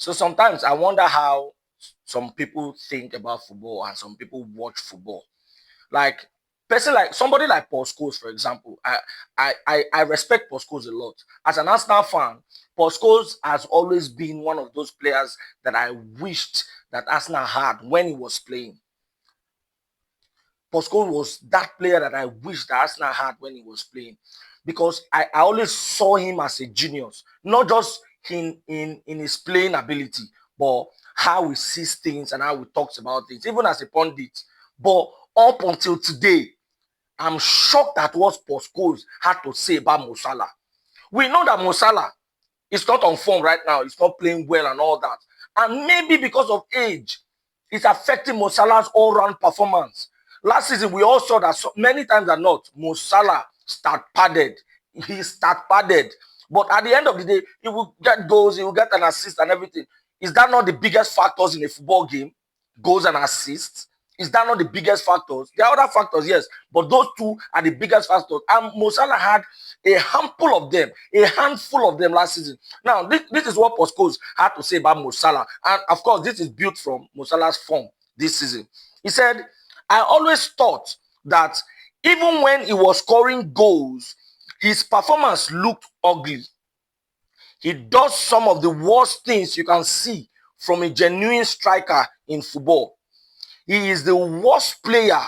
So sometimes I wonder how some people think about football and some people watch football. Like person like somebody like Paul Scholes, for example. I respect Paul Scholes a lot. As an Arsenal fan, Paul Scholes has always been one of those players that I wished that Arsenal had when he was playing. Paul Scholes was that player that I wished that Arsenal had when he was playing. Because I always saw him as a genius, not just in his playing ability, but how he sees things and how he talks about things, even as a pundit. But up until today, I'm shocked at what Paul Scholes had to say about Mo Salah. We know that Mo Salah is not on form right now. He's not playing well and all that. And maybe because of age, it's affecting Mo Salah's all-round performance. Last season, we all saw that many times than not, Mo Salah start padded. He start padded. But at the end of the day, he will get goals, he will get an assist and everything. Is that not the biggest factors in a football game? Goals and assists? Is that not the biggest factors? There are other factors, yes, but those two are the biggest factors. And Mo Salah had a handful of them last season. Now, this is what Paul Scholes had to say about Mo Salah. And of course, this is built from Mo Salah's form this season. He said, I always thought that even when he was scoring goals, his performance looked ugly. He does some of the worst things you can see from a genuine striker in football. He is the worst player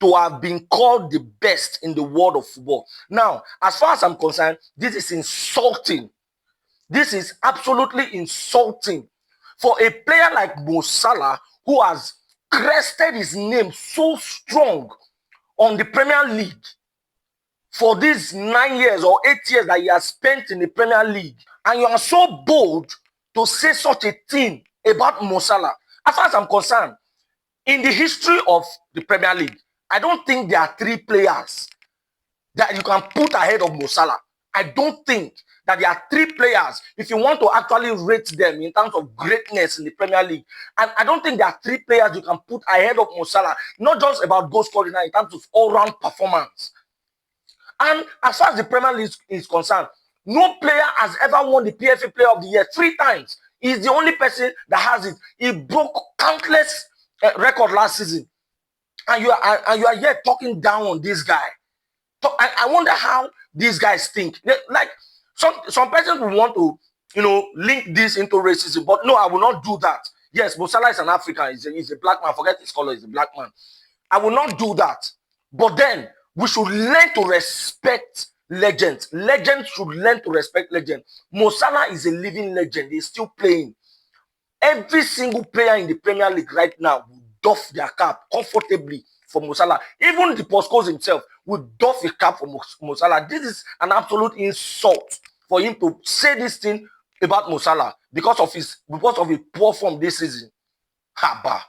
to have been called the best in the world of football. Now, as far as I'm concerned, this is insulting. This is absolutely insulting for a player like Mo Salah, who has crested his name so strong on the Premier League for these 9 years or 8 years that he has spent in the Premier League. And you are so bold to say such a thing about Mo Salah. As far as I'm concerned, in the history of the Premier League, I don't think there are 3 players that you can put ahead of Mo Salah. I don't think that there are 3 players, if you want to actually rate them in terms of greatness in the Premier League, and I don't think there are 3 players you can put ahead of Mo Salah, not just about goal scoring, in terms of all-round performance. And as far as the Premier League is concerned, no player has ever won the PFA Player of the Year 3 times. He's the only person that has it. He broke countless record last season, and you are yet talking down on this guy. I wonder how these guys think. Like some persons will want to, link this into racism, but no, I will not do that. Yes, Mo Salah is an African. He's a black man. Forget his color. He's a black man. I will not do that. But then we should learn to respect legends. Legends should learn to respect legends. Mo Salah is a living legend. He's still playing. Every single player in the Premier League right now will doff their cap comfortably for Mo Salah. Even the Paul Scholes himself will doff his cap for Mo Salah. This is an absolute insult for him to say this thing about Mo Salah because of his poor form this season. Haba.